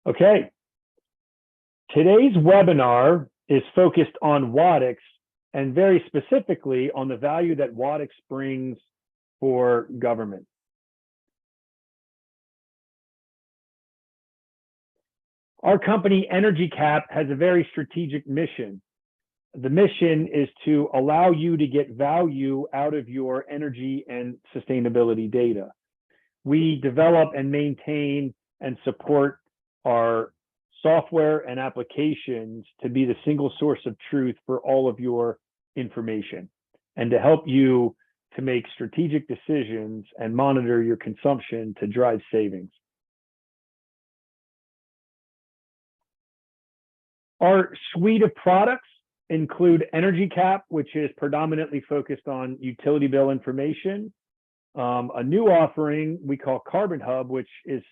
Okay, today's webinar is focused on Wattics and very specifically on the value that Wattics brings for government. Our company, EnergyCAP, has a very strategic mission. The mission is to allow you to get value out of your energy and sustainability data. We develop and maintain and support our software and applications to be the single source of truth for all of your information and to help you to make strategic decisions and monitor your consumption to drive savings. Our suite of products include EnergyCAP, which is predominantly focused on utility bill information. A new offering we call Carbon Hub, which is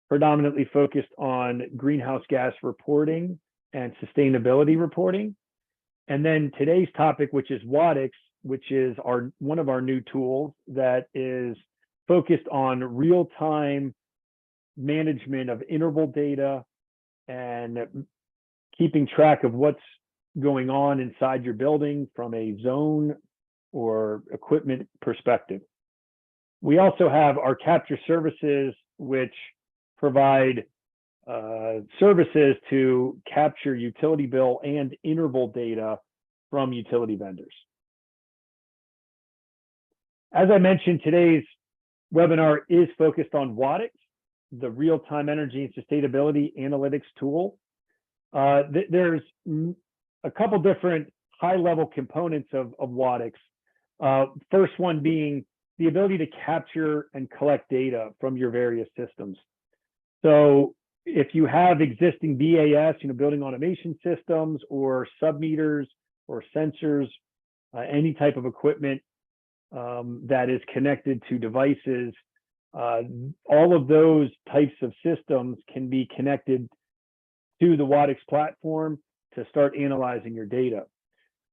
predominantly focused on greenhouse gas reporting and sustainability reporting. And then today's topic, which is Wattics, which is one of our new tools that is focused on real-time management of interval data and keeping track of what's going on inside your building from a zone or equipment perspective. We also have our capture services, which provide services to capture utility bill and interval data from utility vendors. As I mentioned, today's webinar is focused on Wattics, the real-time energy and sustainability analytics tool. There's a couple different high-level components of Wattics. First one being the ability to capture and collect data from your various systems. So if you have existing BAS, building automation systems or sub-meters or sensors, any type of equipment that is connected to devices, all of those types of systems can be connected to the Wattics platform to start analyzing your data.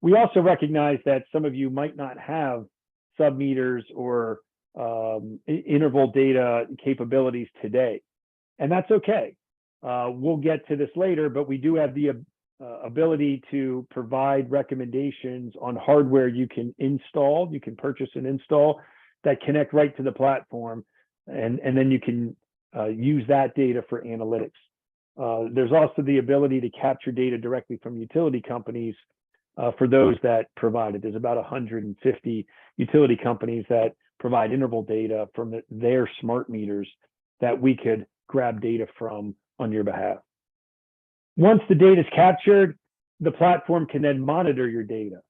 We also recognize that some of you might not have sub-meters or interval data capabilities today, and that's okay. We'll get to this later, but we do have the ability to provide recommendations on hardware you can install, you can purchase and install that connect right to the platform, and then you can use that data for analytics. There's also the ability to capture data directly from utility companies for those that provide it. There's about 150 utility companies that provide interval data from their smart meters that we could grab data from on your behalf. Once the data is captured, the platform can then monitor your data.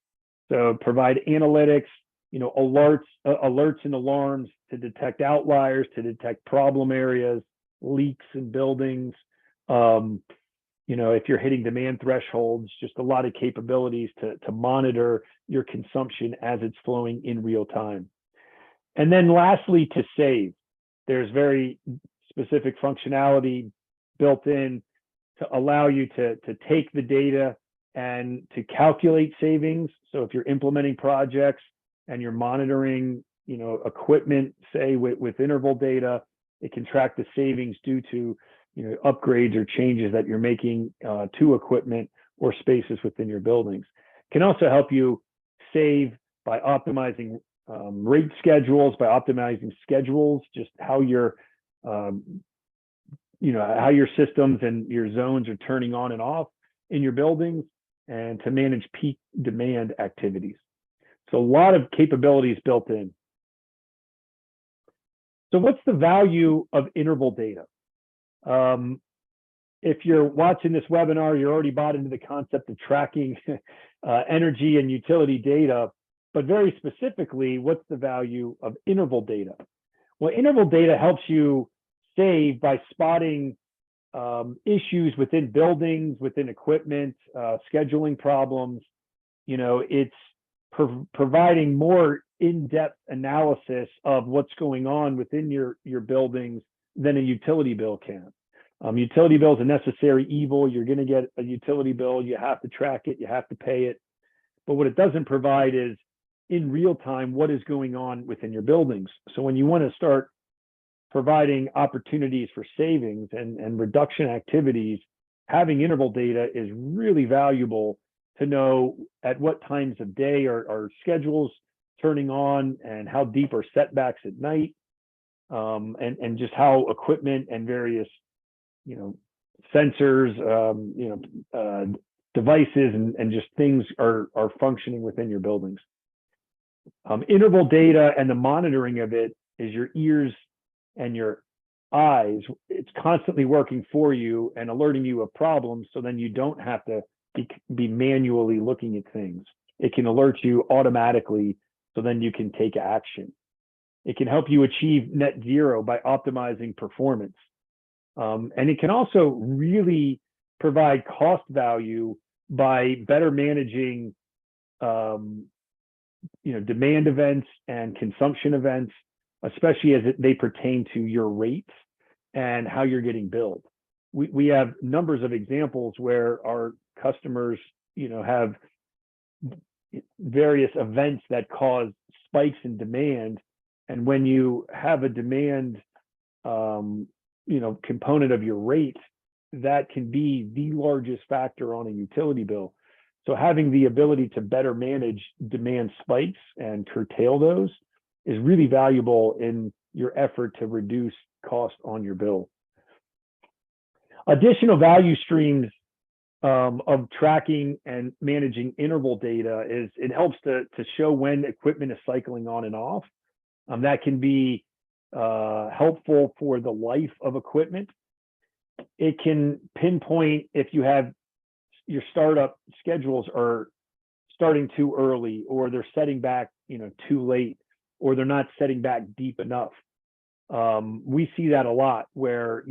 So provide analytics, alerts and alarms to detect outliers, to detect problem areas, leaks in buildings. If you're hitting demand thresholds, just a lot of capabilities to monitor your consumption as it's flowing in real time. And then lastly, to save. There's very specific functionality built in to allow you to take the data and to calculate savings. So if you're implementing projects and you're monitoring, equipment, say with interval data, it can track the savings due to upgrades or changes that you're making to equipment or spaces within your buildings. It can also help you save by optimizing rate schedules, by optimizing schedules, just how your how your systems and your zones are turning on and off in your buildings, and to manage peak demand activities. So a lot of capabilities built in. So what's the value of interval data? If you're watching this webinar, you're already bought into the concept of tracking energy and utility data, but very specifically, what's the value of interval data? Well, interval data helps you save by spotting issues within buildings, within equipment, scheduling problems. It's providing more in-depth analysis of what's going on within your buildings than a utility bill can. Utility bill is a necessary evil. You're going to get a utility bill. You have to track it. You have to pay it. But what it doesn't provide is in real time what is going on within your buildings. So when you want to start providing opportunities for savings and reduction activities, having interval data is really valuable to know at what times of day are schedules turning on and how deep are setbacks at night, and just how equipment and various, sensors, devices and just things are functioning within your buildings. Interval data and the monitoring of it is your ears and your eyes. It's constantly working for you and alerting you of problems, so then you don't have to be manually looking at things. It can alert you automatically, so then you can take action. It can help you achieve net zero by optimizing performance. And it can also really provide cost value by better managing demand events and consumption events, especially as they pertain to your rates and how you're getting billed. We have numbers of examples where our customers, have various events that cause spikes in demand. And when you have a demand, component of your rate, that can be the largest factor on a utility bill. So having the ability to better manage demand spikes and curtail those is really valuable in your effort to reduce cost on your bill. Additional value streams of tracking and managing interval data is it helps to show when equipment is cycling on and off. That can be helpful for the life of equipment. It can pinpoint if you have your startup schedules are starting too early, or they're setting back, too late, or they're not setting back deep enough. We see that a lot where,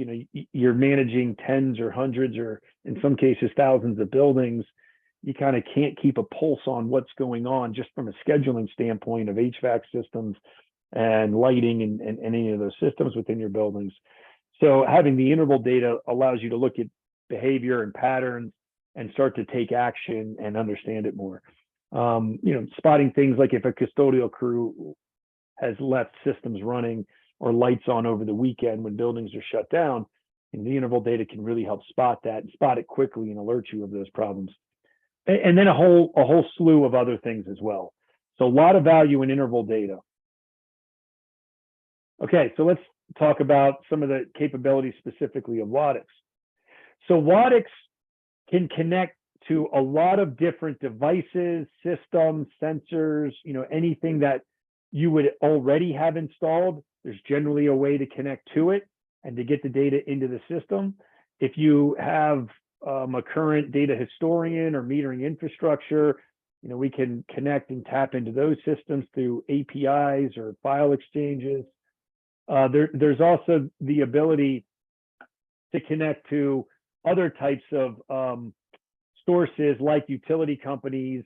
you're managing tens or hundreds or in some cases thousands of buildings. You kind of can't keep a pulse on what's going on just from a scheduling standpoint of HVAC systems and lighting and any of those systems within your buildings. So having the interval data allows you to look at behavior and patterns and start to take action and understand it more. Spotting things like if a custodial crew has left systems running or lights on over the weekend when buildings are shut down, and the interval data can really help spot that and spot it quickly and alert you of those problems. And then a whole slew of other things as well. So a lot of value in interval data. Okay, so let's talk about some of the capabilities specifically of Wattics. So Wattics can connect to a lot of different devices, systems, sensors, anything that you would already have installed. There's generally a way to connect to it and to get the data into the system. If you have a current data historian or metering infrastructure, we can connect and tap into those systems through APIs or file exchanges. There's also the ability to connect to other types of sources like utility companies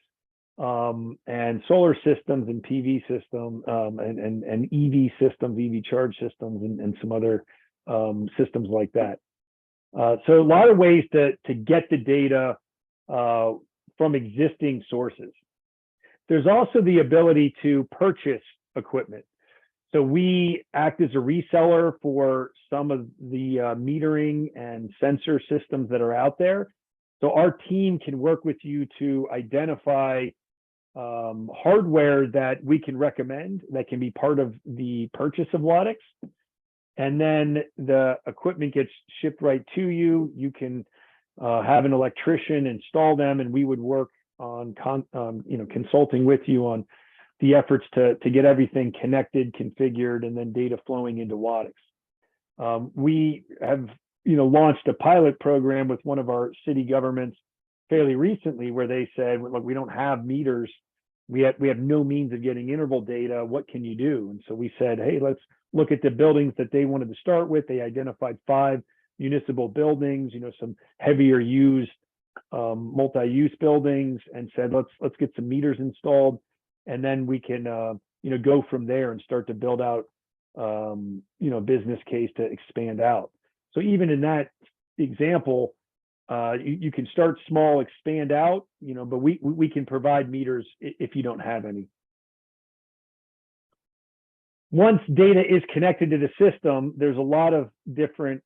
and solar systems and PV systems and EV systems, EV charge systems, and some other systems like that. So a lot of ways to get the data from existing sources. There's also the ability to purchase equipment. So we act as a reseller for some of the metering and sensor systems that are out there. So our team can work with you to identify hardware that we can recommend that can be part of the purchase of Wattics. And then the equipment gets shipped right to you. You can have an electrician install them, and we would work on consulting with you on the efforts to get everything connected, configured, and then data flowing into Wattics. We have launched a pilot program with one of our city governments fairly recently where they said, look, we don't have meters. We have no means of getting interval data. What can you do? And so we said, hey, let's look at the buildings that they wanted to start with. They identified 5 municipal buildings, some heavier used multi-use buildings, and said, let's get some meters installed. And then we can, go from there and start to build out, business case to expand out. So even in that example, you can start small, expand out, but we can provide meters if you don't have any. Once data is connected to the system, there's a lot of different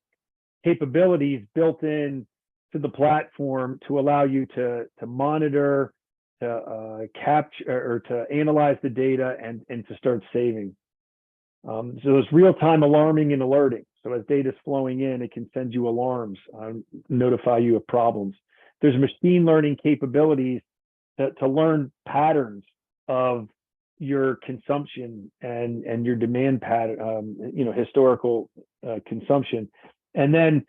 capabilities built in to the platform to allow you to monitor, to capture, or to analyze the data and to start saving. So there's real-time alarming and alerting. So as data is flowing in, it can send you alarms, notify you of problems. There's machine learning capabilities to learn patterns of your consumption and your demand pattern, historical consumption. And then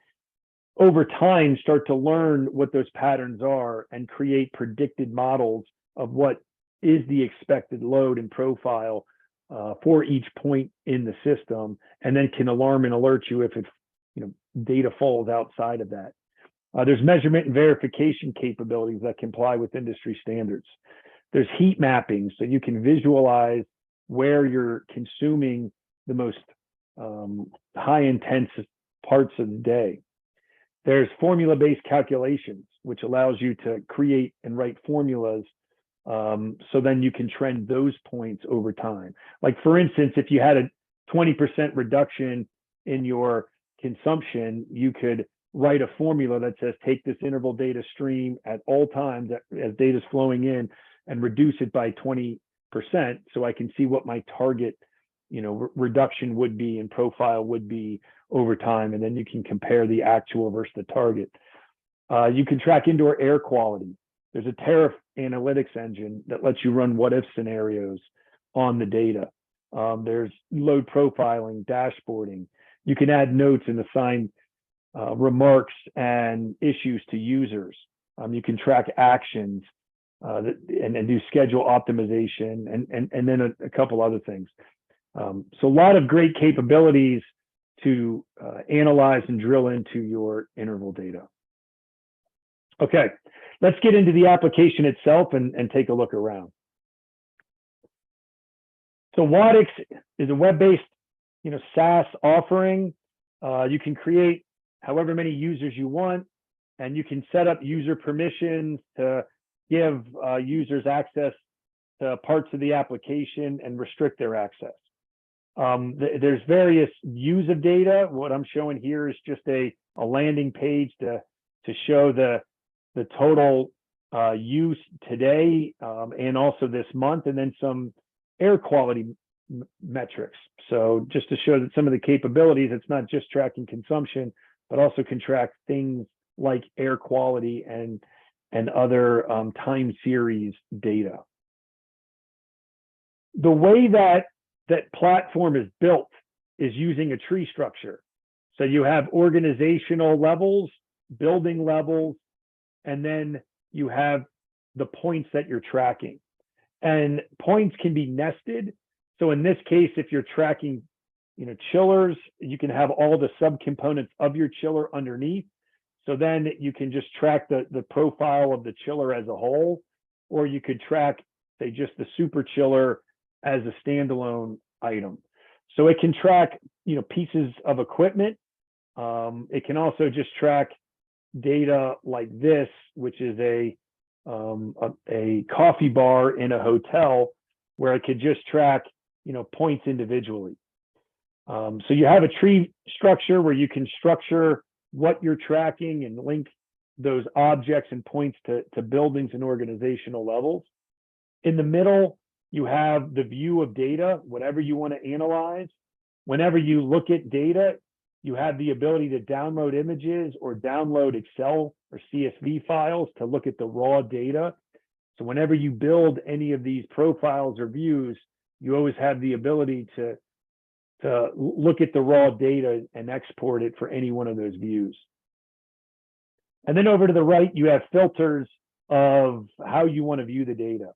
over time, start to learn what those patterns are and create predicted models of what is the expected load and profile for each point in the system, and then can alarm and alert you if data falls outside of that. There's measurement and verification capabilities that comply with industry standards. There's heat mapping, so you can visualize where you're consuming the most high intense parts of the day. There's formula-based calculations, which allows you to create and write formulas so then you can trend those points over time. Like for instance, if you had a 20% reduction in your consumption, you could write a formula that says take this interval data stream at all times as data is flowing in and reduce it by 20% so I can see what my target reduction would be and profile would be over time, and then you can compare the actual versus the target. You can track indoor air quality. There's a tariff analytics engine that lets you run what-if scenarios on the data. There's load profiling, dashboarding. You can add notes and assign remarks and issues to users. You can track actions and do schedule optimization and then a couple other things. So a lot of great capabilities to analyze and drill into your interval data. Okay, let's get into the application itself and take a look around. So Wattics is a web-based, SaaS offering. You can create however many users you want, and you can set up user permissions to give users access to parts of the application and restrict their access. There's various views of data. What I'm showing here is just a landing page to show the total use today and also this month, and then some air quality metrics. So just to show that some of the capabilities, it's not just tracking consumption, but also can track things like air quality and other time series data. The way that platform is built is using a tree structure. So you have organizational levels, building levels, and then you have the points that you're tracking. And points can be nested. So in this case, if you're tracking, chillers, you can have all the subcomponents of your chiller underneath. So then you can just track the profile of the chiller as a whole, or you could track, say, just the super chiller as a standalone item. So it can track, pieces of equipment. It can also just track data like this, which is a coffee bar in a hotel, where it could just track, points individually. So you have a tree structure where you can structure what you're tracking and link those objects and points to buildings and organizational levels. In the middle, you have the view of data, whatever you want to analyze. Whenever you look at data, you have the ability to download images or download Excel or CSV files to look at the raw data. So whenever you build any of these profiles or views, you always have the ability to look at the raw data and export it for any one of those views. And then over to the right, you have filters of how you want to view the data.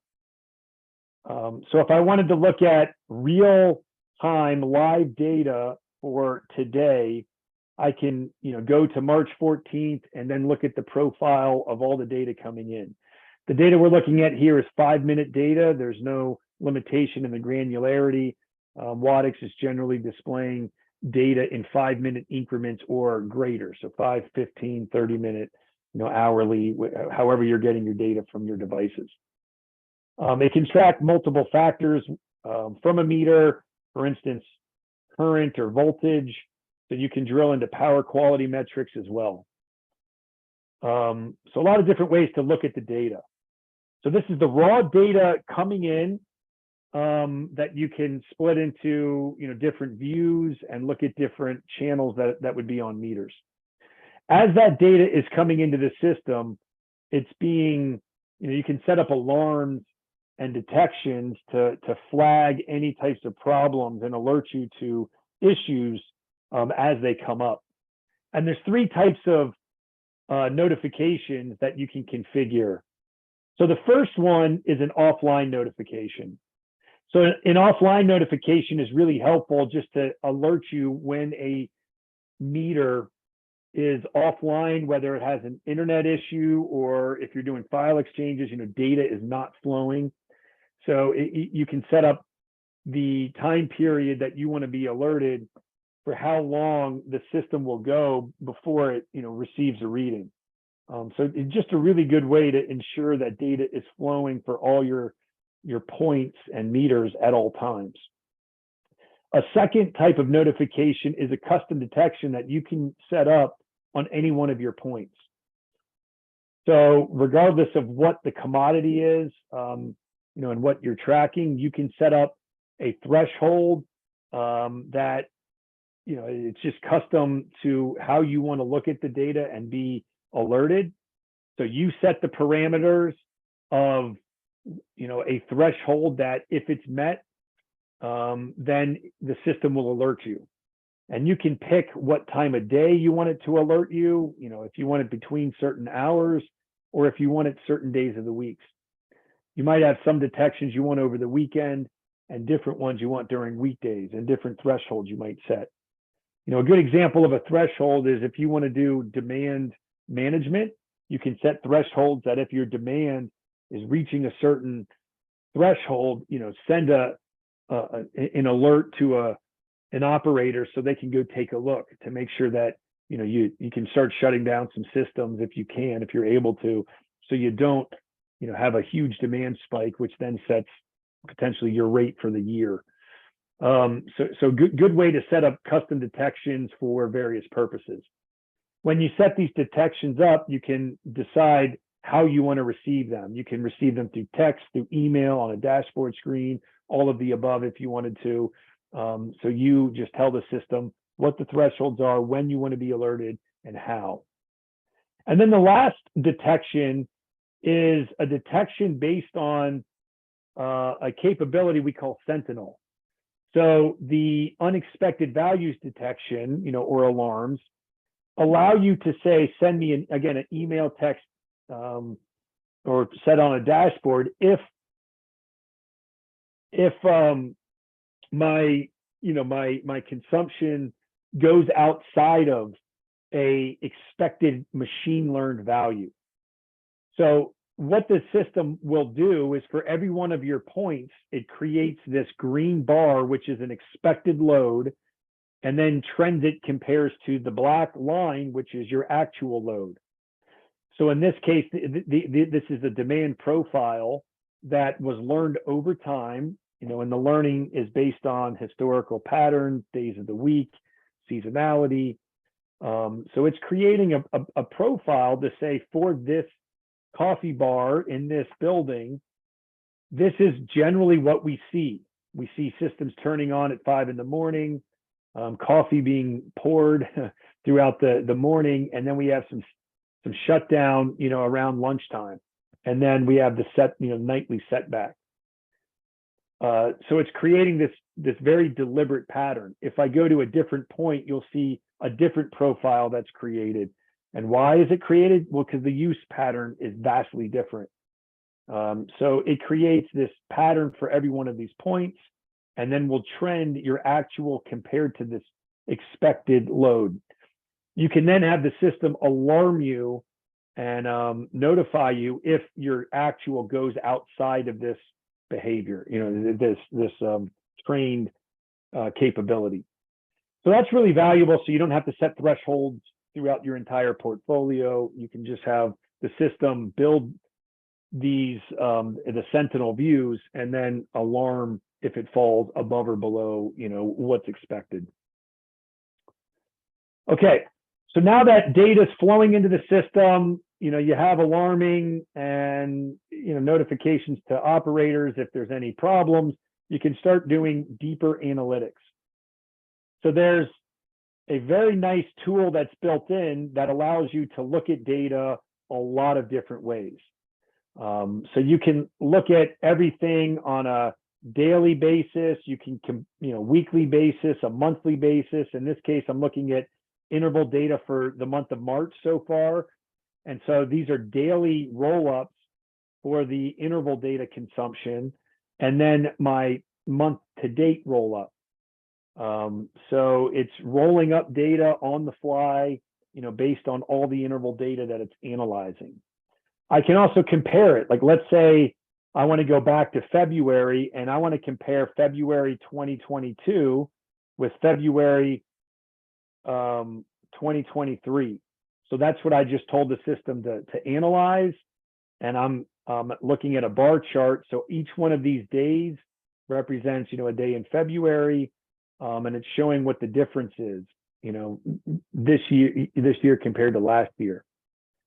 So if I wanted to look at real-time live data for today, I can go to March 14th and then look at the profile of all the data coming in. The data we're looking at here is 5-minute data. There's no limitation in the granularity. Wattics is generally displaying data in 5-minute increments or greater. So 5, 15, 30-minute, hourly, however you're getting your data from your devices. It can track multiple factors from a meter for instance, current or voltage. So you can drill into power quality metrics as well. So a lot of different ways to look at the data. So this is the raw data coming in that you can split into different views and look at different channels that would be on meters. As that data is coming into the system, it's being, you can set up alarms and detections to flag any types of problems and alert you to issues as they come up. And there's 3 types of notifications that you can configure. So the first one is an offline notification. So an offline notification is really helpful just to alert you when a meter is offline, whether it has an internet issue or if you're doing file exchanges, data is not flowing. So you can set up the time period that you want to be alerted for how long the system will go before it receives a reading. So it's just a really good way to ensure that data is flowing for all your points and meters at all times. A second type of notification is a custom detection that you can set up on any one of your points. So regardless of what the commodity is, and what you're tracking, you can set up a threshold that, it's just custom to how you want to look at the data and be alerted. So you set the parameters of, a threshold that if it's met, then the system will alert you. And you can pick what time of day you want it to alert you, if you want it between certain hours or if you want it certain days of the weeks. You might have some detections you want over the weekend and different ones you want during weekdays and different thresholds you might set. A good example of a threshold is if you want to do demand management, you can set thresholds that if your demand is reaching a certain threshold, send an alert to an operator so they can go take a look to make sure that you can start shutting down some systems if you're able to, so you don't have a huge demand spike, which then sets potentially your rate for the year. So good way to set up custom detections for various purposes. When you set these detections up, you can decide how you want to receive them. You can receive them through text, through email, on a dashboard screen, all of the above if you wanted to. So you just tell the system what the thresholds are, when you want to be alerted, and how. And then the last detection is a detection based on a capability we call Sentinel. So the unexpected values detection, or alarms, allow you to say, send me an email, text, or set on a dashboard if my consumption goes outside of a expected machine learned value. So what the system will do is for every one of your points, it creates this green bar, which is an expected load, and then trends it compares to the black line, which is your actual load. So in this case, this is a demand profile that was learned over time, and the learning is based on historical patterns, days of the week, seasonality. So it's creating a profile to say, for this coffee bar in this building, this is generally what we see. We see systems turning on at 5 in the morning, coffee being poured throughout the morning, and then we have some shutdown, around lunchtime, and then we have the nightly setback. So it's creating this very deliberate pattern. If I go to a different point, you'll see a different profile that's created. And why is it created? Well, because the use pattern is vastly different. So it creates this pattern for every one of these points, and then will trend your actual compared to this expected load. You can then have the system alarm you and notify you if your actual goes outside of this behavior, this trained capability. So that's really valuable. So you don't have to set thresholds throughout your entire portfolio. You can just have the system build these the Sentinel views and then alarm if it falls above or below, what's expected. Okay, so now that data is flowing into the system, you have alarming and notifications to operators if there's any problems. You can start doing deeper analytics. So there's a very nice tool that's built in that allows you to look at data a lot of different ways. So you can look at everything on a daily basis. You can, weekly basis, a monthly basis. In this case, I'm looking at interval data for the month of March so far. And so these are daily roll-ups for the interval data consumption, and then my month-to-date roll-up. So it's rolling up data on the fly, based on all the interval data that it's analyzing. I can also compare it. Like, let's say I want to go back to February and I want to compare February 2022 with February 2023. So that's what I just told the system to analyze. And I'm looking at a bar chart. So each one of these days represents, a day in February, and it's showing what the difference is, this year compared to last year.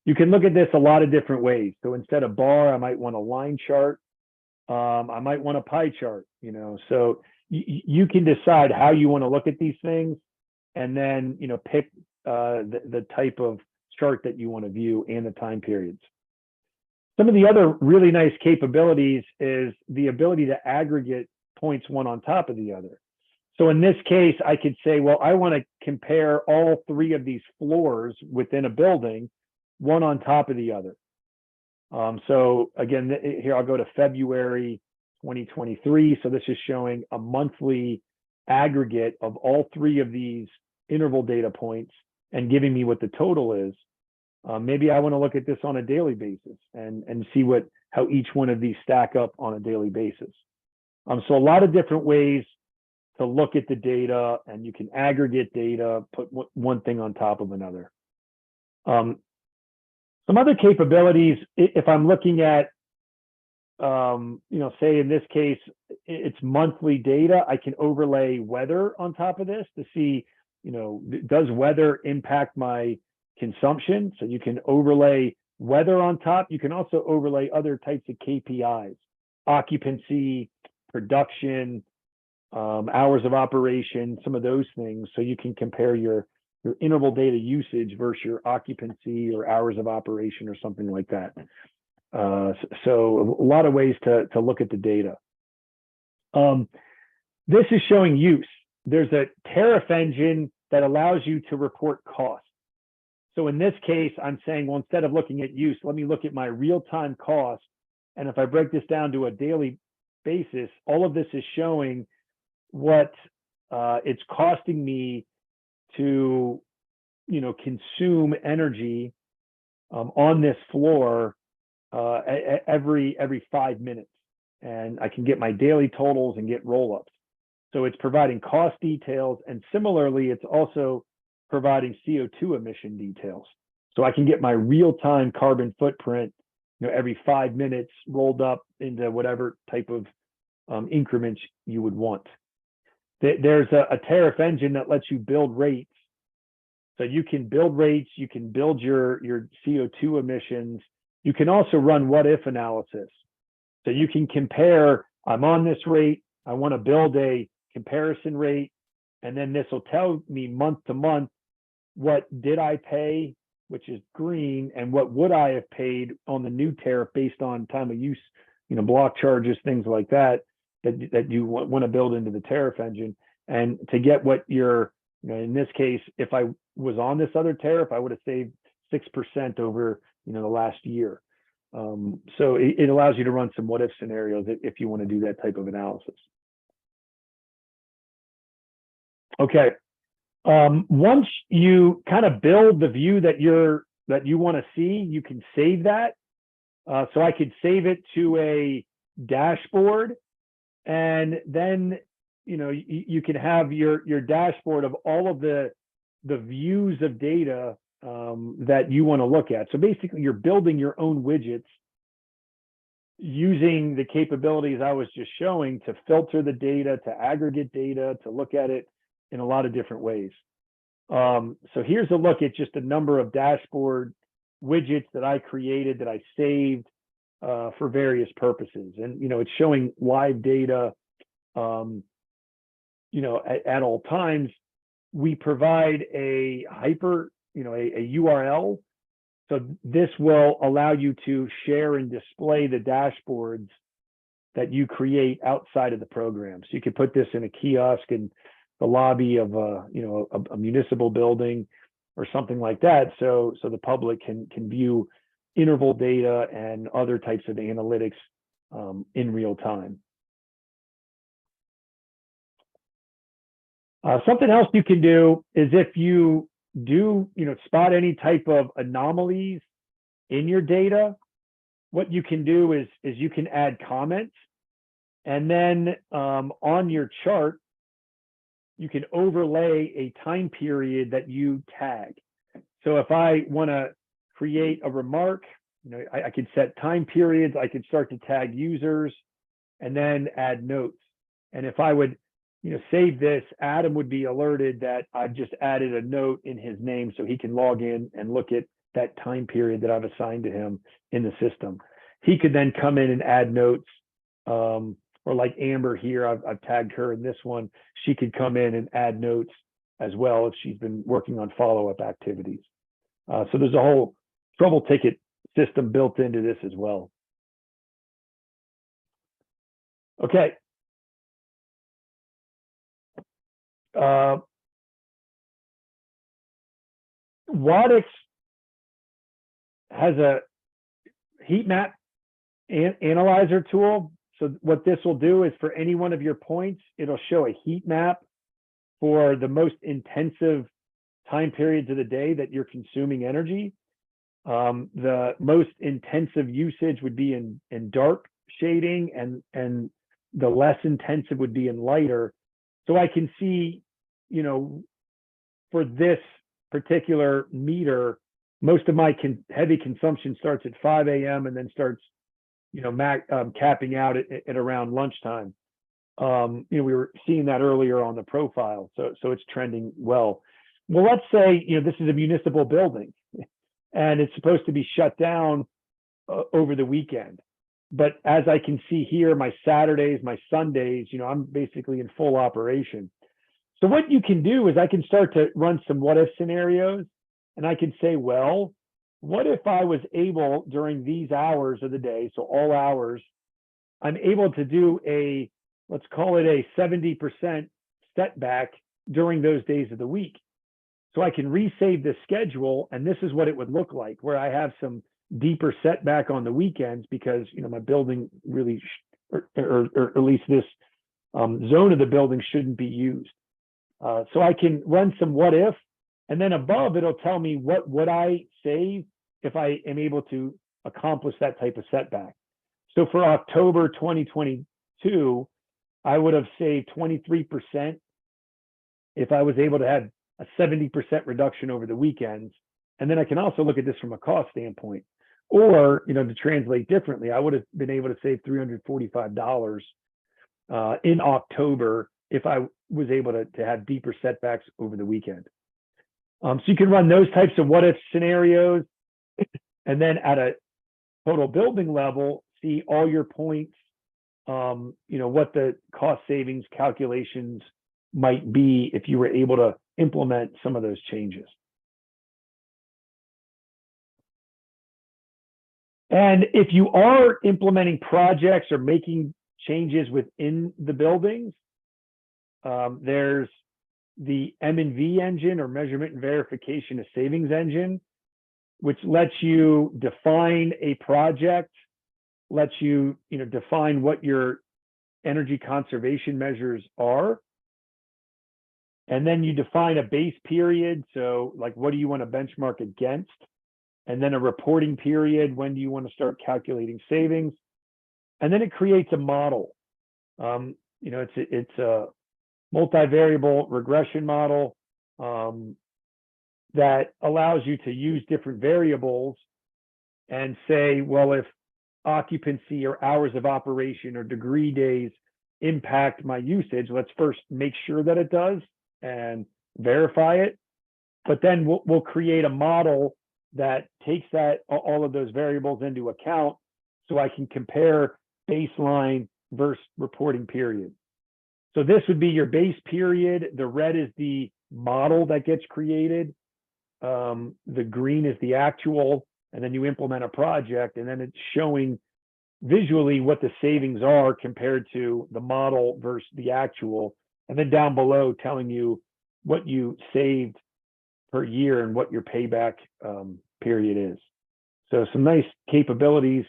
You can look at this a lot of different ways. So instead of bar, I might want a line chart. I might want a pie chart, so you can decide how you want to look at these things, and then, pick the type of chart that you want to view and the time periods. Some of the other really nice capabilities is the ability to aggregate points one on top of the other. So in this case, I could say, well, I want to compare all three of these floors within a building, one on top of the other. So again, here I'll go to February 2023. So this is showing a monthly aggregate of all three of these interval data points and giving me what the total is. Maybe I want to look at this on a daily basis and see how each one of these stack up on a daily basis. So a lot of different ways to look at the data, and you can aggregate data, put one thing on top of another. Some other capabilities, if I'm looking at, say in this case, it's monthly data, I can overlay weather on top of this to see, does weather impact my consumption? So you can overlay weather on top. You can also overlay other types of KPIs, occupancy, production, hours of operation, some of those things. So you can compare your interval data usage versus your occupancy or hours of operation or something like that. So a lot of ways to look at the data. This is showing use. There's a tariff engine that allows you to report costs. So in this case, I'm saying, well, instead of looking at use, let me look at my real-time cost. And if I break this down to a daily basis, all of this is showing what it's costing me to, consume energy on this floor every 5 minutes. And I can get my daily totals and get roll-ups. So it's providing cost details, and similarly, it's also providing CO2 emission details. So I can get my real-time carbon footprint, every 5 minutes rolled up into whatever type of increments you would want. There's a tariff engine that lets you build rates. So you can build rates, you can build your CO2 emissions. You can also run what-if analysis. So you can compare, I'm on this rate, I want to build a comparison rate, and then this will tell me month to month, what did I pay, which is green, and what would I have paid on the new tariff based on time of use, block charges, things like that you want to build into the tariff engine. And to get what your, in this case, if I was on this other tariff, I would have saved 6% over, the last year. So it allows you to run some what if scenarios if you want to do that type of analysis. Okay. Once you kind of build the view that you want to see, you can save that. So I could save it to a dashboard, and then you can have your dashboard of all of the views of data that you want to look at. So basically, you're building your own widgets using the capabilities I was just showing to filter the data, to aggregate data, to look at it in a lot of different ways. So here's a look at just a number of dashboard widgets that I created, that I saved for various purposes. And, it's showing live data, at all times. We provide a hyper, a URL. So this will allow you to share and display the dashboards that you create outside of the program. So you could put this in a kiosk in the lobby of a municipal building or something like that. So the public can view interval data and other types of analytics in real time. Something else you can do is, if you do, spot any type of anomalies in your data, what you can do is you can add comments, and then on your chart, you can overlay a time period that you tag. So if I want to create a remark, I could set time periods, I could start to tag users, and then add notes. And if I would save this, Adam would be alerted that I've just added a note in his name, so he can log in and look at that time period that I've assigned to him in the system. He could then come in and add notes, or like Amber here, I've tagged her in this one. She could come in and add notes as well if she's been working on follow-up activities. So there's a whole trouble ticket system built into this as well. Okay. Wattics has a heat map analyzer tool. So what this will do is, for any one of your points, it'll show a heat map for the most intensive time periods of the day that you're consuming energy. The most intensive usage would be in dark shading, and the less intensive would be in lighter. So I can see, for this particular meter, most of my heavy consumption starts at 5 a.m. and then starts, capping out at around lunchtime. We were seeing that earlier on the profile, so it's trending well. Well, let's say, this is a municipal building, and it's supposed to be shut down over the weekend. But as I can see here, my Saturdays, my Sundays, I'm basically in full operation. So what you can do is, I can start to run some what if scenarios, and I can say, well, what if I was able, during these hours of the day, so all hours, I'm able to do let's call it a 70% setback during those days of the week. So I can resave the schedule, and this is what it would look like, where I have some deeper setback on the weekends because, my building really, or at least this zone of the building, shouldn't be used. So I can run some what if, and then above it'll tell me what would I save if I am able to accomplish that type of setback. So for October 2022, I would have saved 23% if I was able to have a 70% reduction over the weekends. And then I can also look at this from a cost standpoint. Or, to translate differently, I would have been able to save $345 in October if I was able to have deeper setbacks over the weekend. So you can run those types of what if scenarios, and then at a total building level, see all your points, what the cost savings calculations might be if you were able to implement some of those changes. And if you are implementing projects or making changes within the buildings, there's the M&V engine, or measurement and verification of savings engine, which lets you define a project, lets you, define what your energy conservation measures are. And then you define a base period. So like, what do you want to benchmark against? And then a reporting period. When do you want to start calculating savings? And then it creates a model. It's a multivariable regression model that allows you to use different variables and say, well, if occupancy or hours of operation or degree days impact my usage, let's first make sure that it does and verify it. But then we'll create a model that takes all of those variables into account so I can compare baseline versus reporting period. So this would be your base period. The red is the model that gets created. The green is the actual, and then you implement a project, and then it's showing visually what the savings are compared to the model versus the actual. And then down below telling you what you saved per year and what your payback period is. So some nice capabilities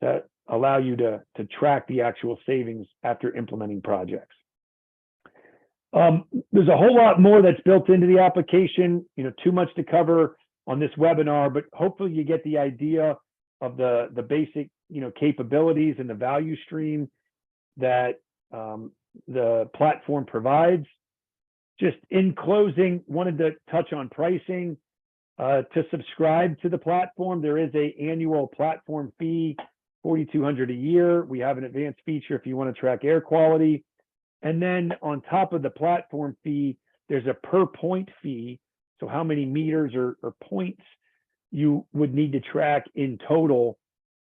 that allow you to track the actual savings after implementing projects. There's a whole lot more that's built into the application, too much to cover on this webinar, but hopefully you get the idea of the basic, capabilities and the value stream that the platform provides. Just in closing, wanted to touch on pricing. To subscribe to the platform, there is an annual platform fee, $4,200 a year. We have an advanced feature if you want to track air quality. And then on top of the platform fee, there's a per point fee. So how many meters or points you would need to track in total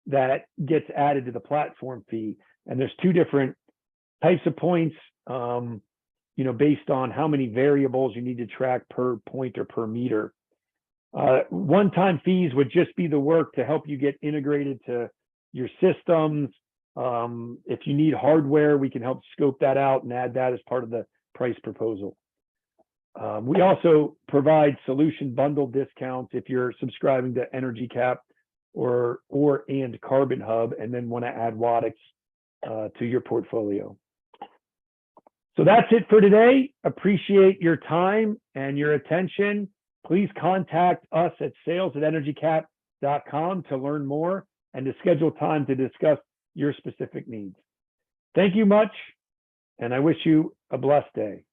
that gets added to the platform fee. And there's two different types of points, based on how many variables you need to track per point or per meter. One-time fees would just be the work to help you get integrated to your systems. If you need hardware, we can help scope that out and add that as part of the price proposal. We also provide solution bundle discounts if you're subscribing to EnergyCAP and Carbon Hub, and then want to add Wattics to your portfolio. So that's it for today. Appreciate your time and your attention. Please contact us at sales@energycap.com to learn more and to schedule time to discuss your specific needs. Thank you much, and I wish you a blessed day.